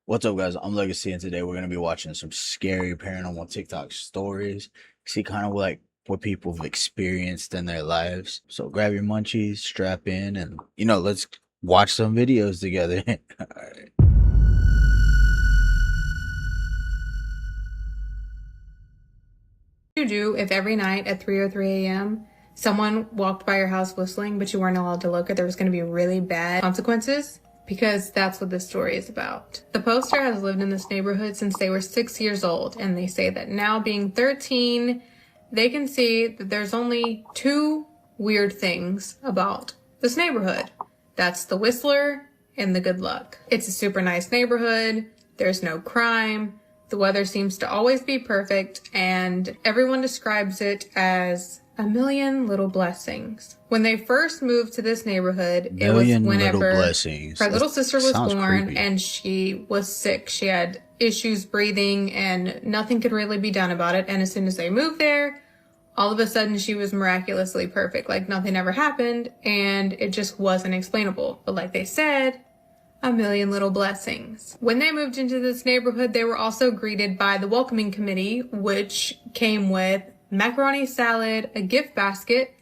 What's up, guys? I'm Legacy, and today we're gonna be watching some scary paranormal TikTok stories. See kind of like what people have experienced in their lives. So grab your munchies, strap in, and let's watch some videos together. All right. You do if every night at 3:03 a.m. someone walked by your house whistling, but you weren't allowed to look, or there was going to be really bad consequences? Because that's what this story is about. The poster has lived in this neighborhood since they were 6 years old, and they say that now, being 13, they can see that there's only two weird things about this neighborhood. That's the whistler and the good luck. It's a super nice neighborhood. There's no crime. The weather seems to always be perfect, and everyone describes it as a million little blessings. When they first moved to this neighborhood, it was whenever her little sister was born and she was sick. She had issues breathing and nothing could really be done about it. And as soon as they moved there, all of a sudden she was miraculously perfect. Like nothing ever happened, and it just wasn't explainable. But like they said, a million little blessings. When they moved into this neighborhood, they were also greeted by the welcoming committee, which came with macaroni salad, a gift basket,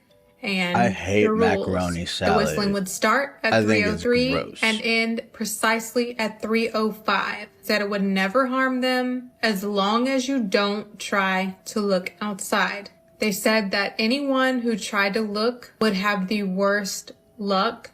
and I hate the rules. macaroni salad. The whistling would start at 3:03 and end precisely at 3:05. Said it would never harm them as long as you don't try to look outside. They said that anyone who tried to look would have the worst luck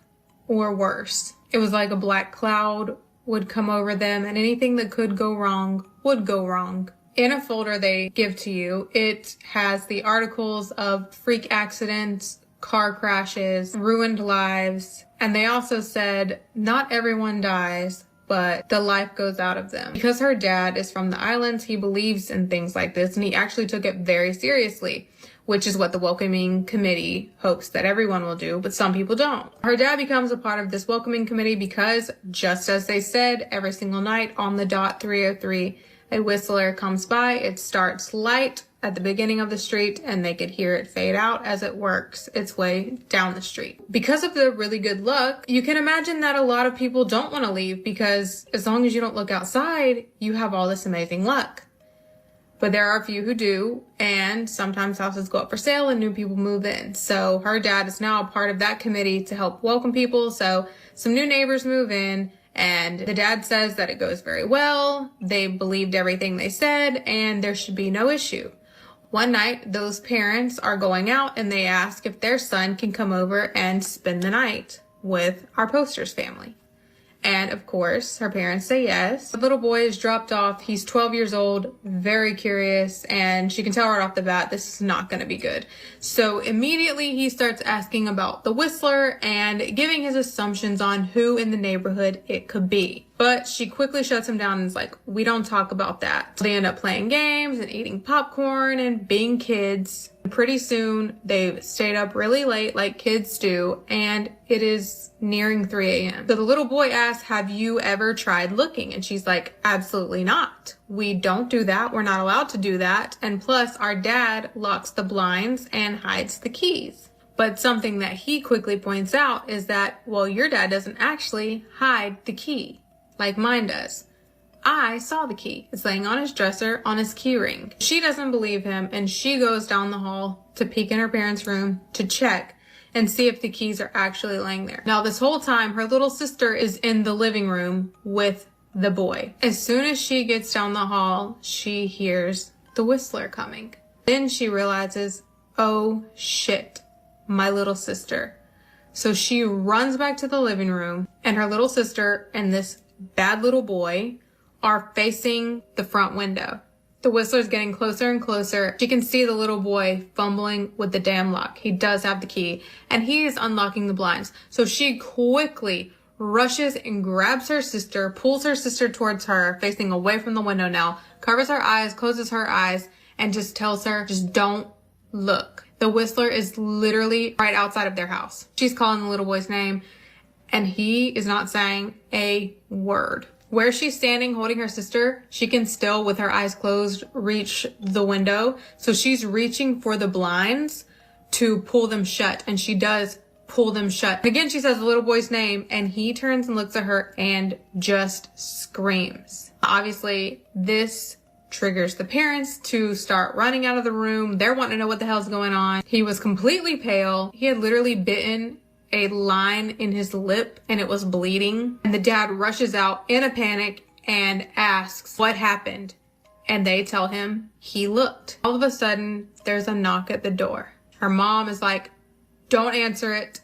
or worse. It was like a black cloud would come over them, and anything that could go wrong would go wrong. In a folder they give to you, it has the articles of freak accidents, car crashes, ruined lives, and they also said not everyone dies, but the life goes out of them. Because her dad is from the islands, he believes in things like this, and he actually took it very seriously, which is what the welcoming committee hopes that everyone will do, but some people don't. Her dad becomes a part of this welcoming committee because, just as they said, every single night on the dot 3:03, a whistler comes by. It starts light at the beginning of the street, and they could hear it fade out as it works its way down the street. Because of the really good luck, you can imagine that a lot of people don't want to leave, because as long as you don't look outside, you have all this amazing luck. But there are a few who do, and sometimes houses go up for sale and new people move in. So her dad is now a part of that committee to help welcome people. So some new neighbors move in, and the dad says that it goes very well. They believed everything they said, and there should be no issue. One night, those parents are going out, and they ask if their son can come over and spend the night with our poster's family. And of course, her parents say yes. The little boy is dropped off. He's 12 years old, very curious, and she can tell right off the bat this is not going to be good. So immediately he starts asking about the whistler and giving his assumptions on who in the neighborhood it could be. But she quickly shuts him down and is like, we don't talk about that. So they end up playing games and eating popcorn and being kids. Pretty soon, they've stayed up really late like kids do, and it is nearing 3 a.m. So the little boy asks, have you ever tried looking? And she's like, absolutely not. We don't do that. We're not allowed to do that. And plus, our dad locks the blinds and hides the keys. But something that he quickly points out is that, well, your dad doesn't actually hide the key like mine does. I saw the key. It's laying on his dresser on his key ring. She doesn't believe him, and she goes down the hall to peek in her parents' room to check and see if the keys are actually laying there. Now, this whole time, her little sister is in the living room with the boy. As soon as she gets down the hall, she hears the whistler coming. Then she realizes, oh shit, my little sister. So she runs back to the living room, and her little sister and this bad little boy are facing the front window. The whistler's getting closer and closer. She can see the little boy fumbling with the damn lock. He does have the key, and he is unlocking the blinds. So she quickly rushes and grabs her sister, pulls her sister towards her, facing away from the window now, covers her eyes, closes her eyes, and just tells her, just don't look. The whistler is literally right outside of their house. She's calling the little boy's name, and he is not saying a word. Where she's standing holding her sister, she can still, with her eyes closed, reach the window. So she's reaching for the blinds to pull them shut, and she does pull them shut. Again, she says the little boy's name, and he turns and looks at her and just screams. Obviously, this triggers the parents to start running out of the room. They're wanting to know what the hell's going on. He was completely pale. He had literally bitten a line in his lip and it was bleeding. And the dad rushes out in a panic and asks what happened. And they tell him he looked. All of a sudden, there's a knock at the door. Her mom is like, don't answer it.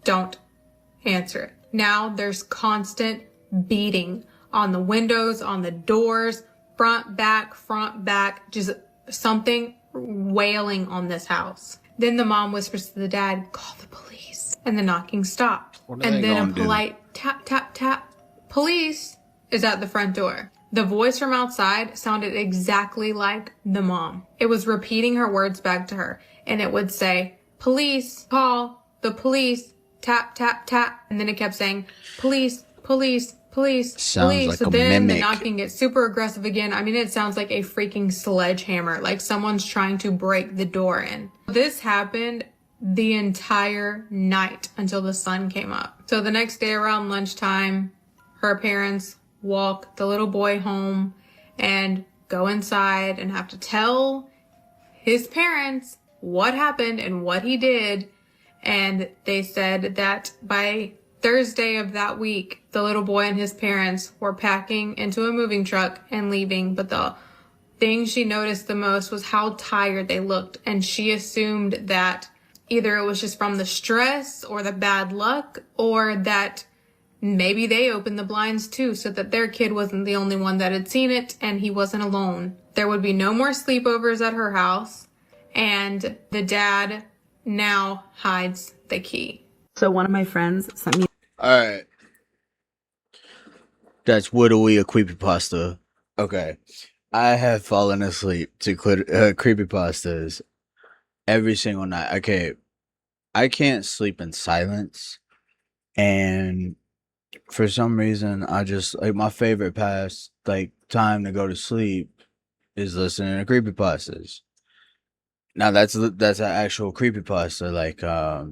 Don't answer it. Now there's constant beating on the windows, on the doors, front, back, just something wailing on this house. Then the mom whispers to the dad, call the police. And the knocking stopped. And then a polite tap, tap, tap. Police is at the front door. The voice from outside sounded exactly like the mom. It was repeating her words back to her. And it would say, police, call the police, tap, tap, tap. And then it kept saying, police, police, police, sounds police. like So a then mimic. the knocking gets super aggressive again. I mean, it sounds like a freaking sledgehammer, like someone's trying to break the door in. This happened the entire night until the sun came up. So the next day around lunchtime, her parents walk the little boy home and go inside and have to tell his parents what happened and what he did. And they said that by Thursday of that week, the little boy and his parents were packing into a moving truck and leaving. But the thing she noticed the most was how tired they looked. And she assumed that either it was just from the stress or the bad luck, or that maybe they opened the blinds too, so that their kid wasn't the only one that had seen it and he wasn't alone. There would be no more sleepovers at her house, and the dad now hides the key. So one of my friends sent me. All right. That's literally a creepypasta. Okay. I have fallen asleep to creepypastas every single night. Okay. I can't sleep in silence. And for some reason, I just, like, my favorite time to go to sleep is listening to creepypastas. Now that's an actual creepypasta. Like, I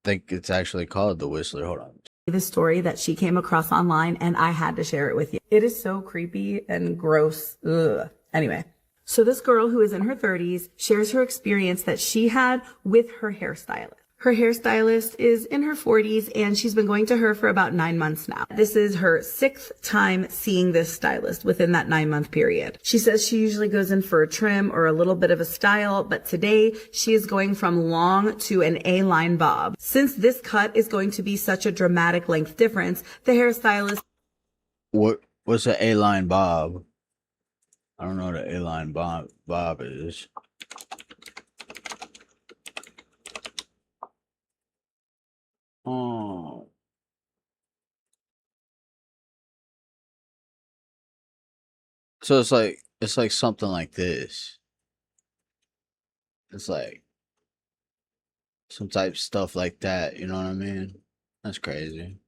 think it's actually called The Whistler. Hold on. The story that she came across online, and I had to share it with you. It is so creepy and gross. Ugh. Anyway, so this girl who is in her 30s shares her experience that she had with her hairstylist. Her hairstylist is in her 40s, and she's been going to her for about 9 months now. This is her 6th time seeing this stylist within that 9-month period. She says she usually goes in for a trim or a little bit of a style, but today she is going from long to an A-line bob. Since this cut is going to be such a dramatic length difference, the hairstylist... What's an A-line bob? I don't know what an A-line bob is. Oh. So it's like something like this. It's like some type of stuff like that, you know what I mean? That's crazy.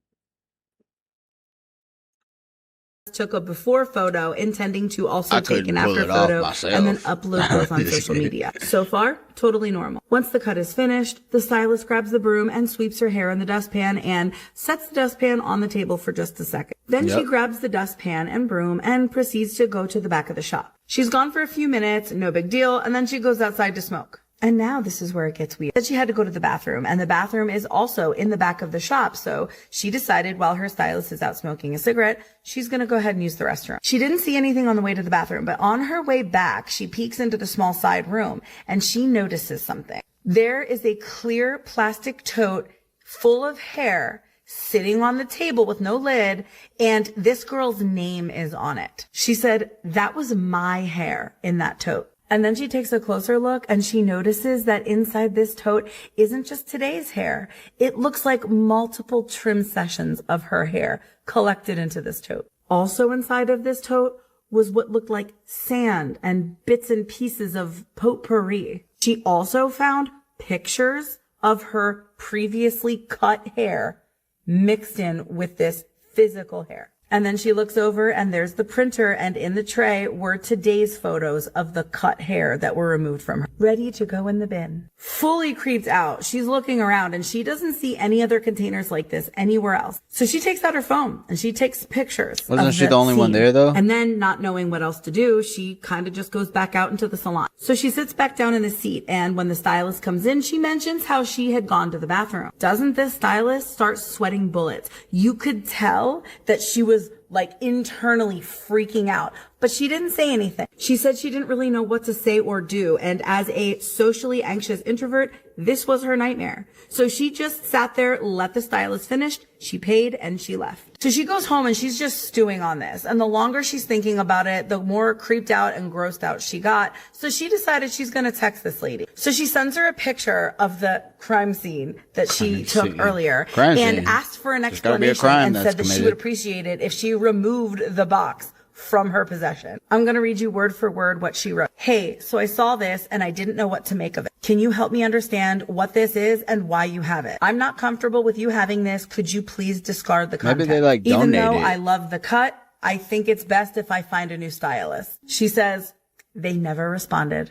Took a before photo intending to also take an after photo and then upload those on social media. So far, totally normal. Once the cut is finished, the stylist grabs the broom and sweeps her hair in the dustpan and sets the dustpan on the table for just a second. Then she grabs the dustpan and broom and proceeds to go to the back of the shop. She's gone for a few minutes, no big deal, and then she goes outside to smoke. And now this is where it gets weird. That she had to go to the bathroom, and the bathroom is also in the back of the shop. So she decided while her stylist is out smoking a cigarette, she's going to go ahead and use the restroom. She didn't see anything on the way to the bathroom, but on her way back, she peeks into the small side room and she notices something. There is a clear plastic tote full of hair sitting on the table with no lid, and this girl's name is on it. She said, that was my hair in that tote. And then she takes a closer look and she notices that inside this tote isn't just today's hair. It looks like multiple trim sessions of her hair collected into this tote. Also inside of this tote was what looked like sand and bits and pieces of potpourri. She also found pictures of her previously cut hair mixed in with this physical hair. And then she looks over and there's the printer, and in the tray were today's photos of the cut hair that were removed from her, ready to go in the bin. Fully creeped out, she's looking around and she doesn't see any other containers like this anywhere else. So she takes out her phone and she takes pictures. Wasn't she the only one there though? And then, not knowing what else to do, she kind of just goes back out into the salon. So she sits back down in the seat, and when the stylist comes in, she mentions how she had gone to the bathroom. Doesn't this stylist start sweating bullets? You could tell that she was like internally freaking out, but she didn't say anything. She said she didn't really know what to say or do. And as a socially anxious introvert, this was her nightmare. So she just sat there, let the stylist finish. She paid and she left. So she goes home and she's just stewing on this. And the longer she's thinking about it, the more creeped out and grossed out she got. So she decided she's going to text this lady. So she sends her a picture of the crime scene that she took earlier and asked for an explanation and said that she would appreciate it if she removed the box from her possession. I'm going to read you word for word what she wrote. Hey, so I saw this and I didn't know what to make of it. Can you help me understand what this is and why you have it? I'm not comfortable with you having this. Could you please discard the content? Maybe they like donate Even though it. I love the cut, I think it's best if I find a new stylist. She says they never responded.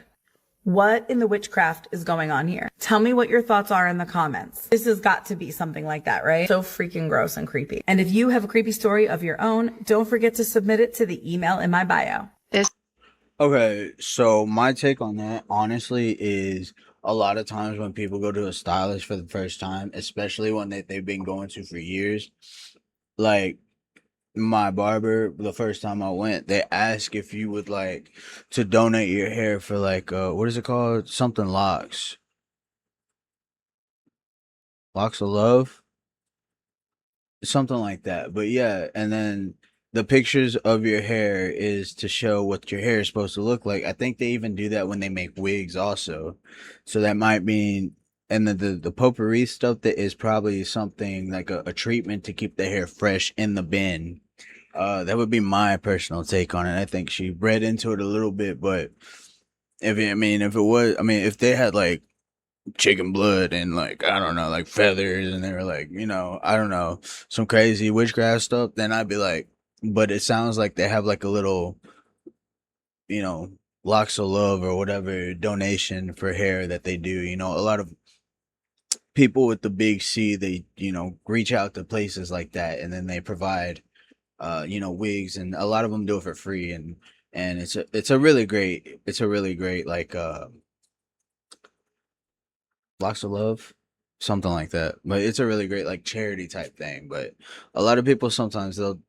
What in the witchcraft is going on here? Tell me what your thoughts are in the comments. This has got to be something like that, right? So freaking gross and creepy. And if you have a creepy story of your own, don't forget to submit it to the email in my bio. Okay, so my take on that, honestly, is a lot of times when people go to a stylist for the first time, especially one that they've been going to for years, like my barber, the first time I went, they ask if you would like to donate your hair for like what is it called? Something locks. Locks of love? Something like that. But yeah, and then the pictures of your hair is to show what your hair is supposed to look like. I think they even do that when they make wigs also. So that might mean, and the potpourri stuff, that is probably something like a treatment to keep the hair fresh in the bin. That would be my personal take on it. I think she read into it a little bit, but if they had like chicken blood and like, I don't know, like feathers, and they were like, I don't know, some crazy witchcraft stuff, then I'd be like, but it sounds like they have like a little, locks of love or whatever donation for hair that they do. A lot of people with the big C, they, reach out to places like that, and then they provide, wigs, and a lot of them do it for free. And it's a really great like, locks of love, something like that. But it's a really great like charity type thing. But a lot of people sometimes they'll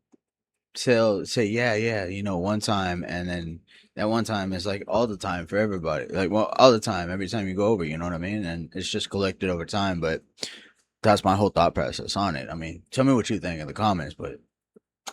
say yeah, one time, and then that one time is like all the time for everybody. Like, well, all the time, every time you go over, you know what I mean? And it's just collected over time. But that's my whole thought process on it. I mean, tell me what you think in the comments. But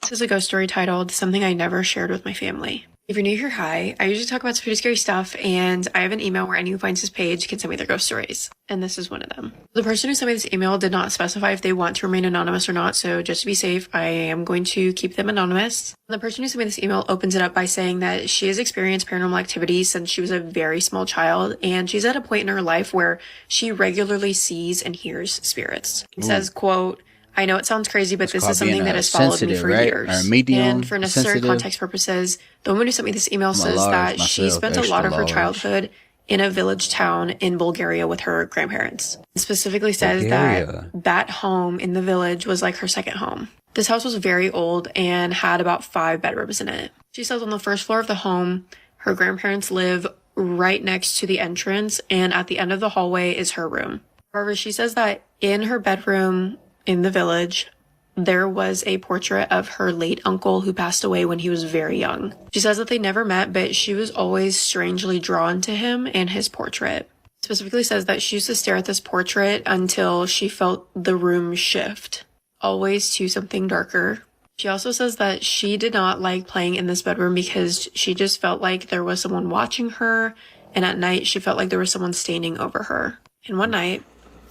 this is a ghost story titled Something I Never Shared with My Family. If you're new here, hi. I usually talk about some pretty scary stuff, and I have an email where anyone who finds this page can send me their ghost stories, and this is one of them. The person who sent me this email did not specify if they want to remain anonymous or not, so just to be safe, I am going to keep them anonymous. The person who sent me this email opens it up by saying that she has experienced paranormal activity since she was a very small child, and she's at a point in her life where she regularly sees and hears spirits. It says, quote, I know it sounds crazy, but this is something that has followed me for years. And for necessary context purposes, the woman who sent me this email says that she spent a lot of her childhood in a village town in Bulgaria with her grandparents. It specifically says that home in the village was like her second home. This house was very old and had about 5 bedrooms in it. She says on the first floor of the home, her grandparents live right next to the entrance, and at the end of the hallway is her room. However, she says that in her bedroom in the village, there was a portrait of her late uncle who passed away when he was very young. She says that they never met, but she was always strangely drawn to him and his portrait. Specifically says that she used to stare at this portrait until she felt the room shift, always to something darker. She also says that she did not like playing in this bedroom because she just felt like there was someone watching her, and at night she felt like there was someone standing over her. And one night,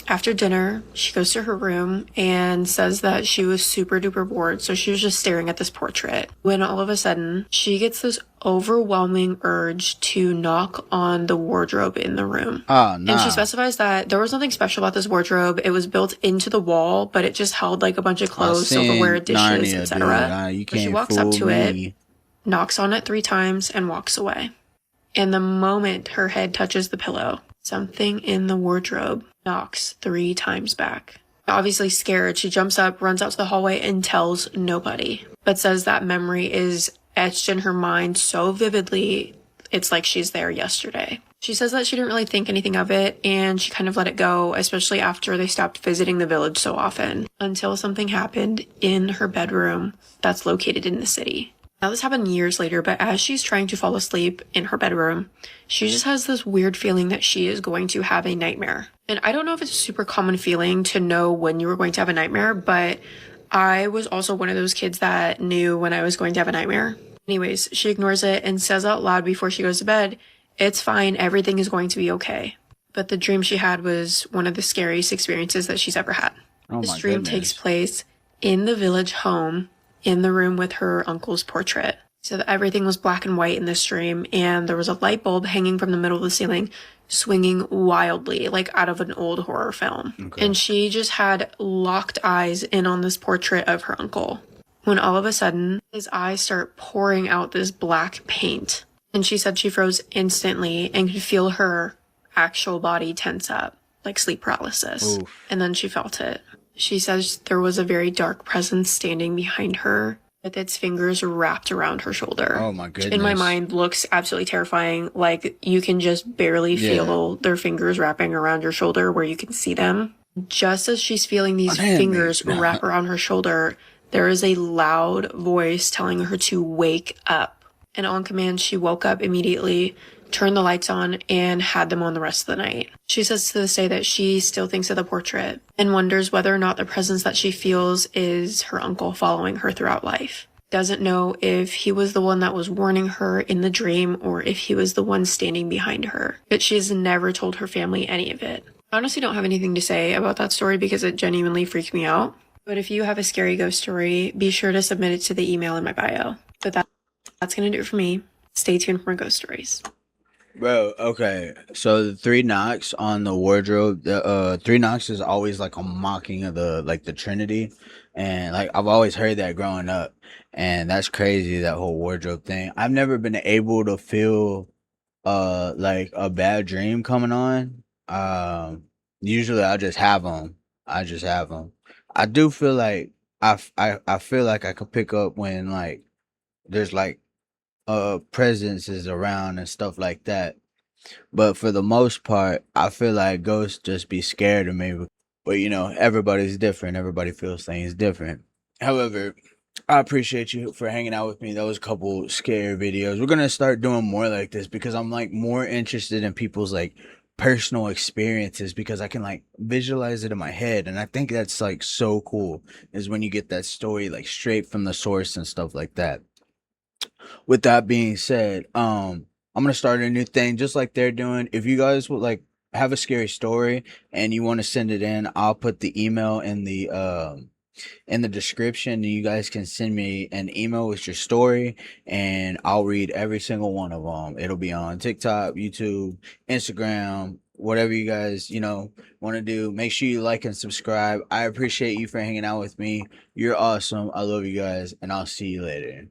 After dinner, she goes to her room and says that she was super duper bored, so she was just staring at this portrait. When all of a sudden, she gets this overwhelming urge to knock on the wardrobe in the room. Oh, no. And she specifies that there was nothing special about this wardrobe. It was built into the wall, but it just held like a bunch of clothes, silverware, dishes, etc. She walks up to it, knocks on it 3 times, and walks away. And the moment her head touches the pillow, something in the wardrobe knocks 3 times back. Obviously scared, she jumps up, runs out to the hallway, and tells nobody, but says that memory is etched in her mind so vividly, it's like she's there yesterday. She says that she didn't really think anything of it, and she kind of let it go, especially after they stopped visiting the village so often, until something happened in her bedroom that's located in the city. Now, this happened years later, but as she's trying to fall asleep in her bedroom, she just has this weird feeling that she is going to have a nightmare. And I don't know if it's a super common feeling to know when you were going to have a nightmare, but I was also one of those kids that knew when I was going to have a nightmare. Anyways, she ignores it and says out loud before she goes to bed, "It's fine, everything is going to be okay." But the dream she had was one of the scariest experiences that she's ever had. This dream takes place in the village home, in the room with her uncle's portrait. So that everything was black and white in this dream, and there was a light bulb hanging from the middle of the ceiling, swinging wildly, like out of an old horror film. Okay. And she just had locked eyes in on this portrait of her uncle, when all of a sudden, his eyes start pouring out this black paint. And she said she froze instantly and could feel her actual body tense up, like sleep paralysis. Oof. And then she felt it. She says there was a very dark presence standing behind her with its fingers wrapped around her shoulder. Oh my goodness. In my mind, looks absolutely terrifying. Like, you can just barely feel their fingers wrapping around your shoulder where you can see them. Just as she's feeling these fingers wrap around her shoulder, there is a loud voice telling her to wake up. And on command, she woke up immediately, turned the lights on, and had them on the rest of the night. She says to this day that she still thinks of the portrait and wonders whether or not the presence that she feels is her uncle following her throughout life. Doesn't know if he was the one that was warning her in the dream or if he was the one standing behind her. But she has never told her family any of it. I honestly don't have anything to say about that story because it genuinely freaked me out. But if you have a scary ghost story, be sure to submit it to the email in my bio. But that's going to do it for me. Stay tuned for more ghost stories. Bro, okay. So the 3 knocks on the wardrobe, the 3 knocks is always like a mocking of the Trinity. And like I've always heard that growing up. And that's crazy, that whole wardrobe thing. I've never been able to feel like a bad dream coming on. Usually I just have them. I do feel like I feel like I could pick up when like there's like presence is around and stuff like that. But for the most part, I feel like ghosts just be scared of me. But you know, everybody's different. Everybody feels things different. However, I appreciate you for hanging out with me. That was a couple scary videos. We're gonna start doing more like this because I'm like more interested in people's like personal experiences because I can like visualize it in my head, and I think that's like so cool is when you get that story like straight from the source and stuff like that. With that being said, I'm gonna start a new thing just like they're doing. If you guys would like have a scary story and you want to send it in, I'll put the email in the description. You guys can send me an email with your story and I'll read every single one of them. It'll be on TikTok, YouTube, Instagram, whatever you guys, want to do. Make sure you like and subscribe. I appreciate you for hanging out with me. You're awesome. I love you guys, and I'll see you later.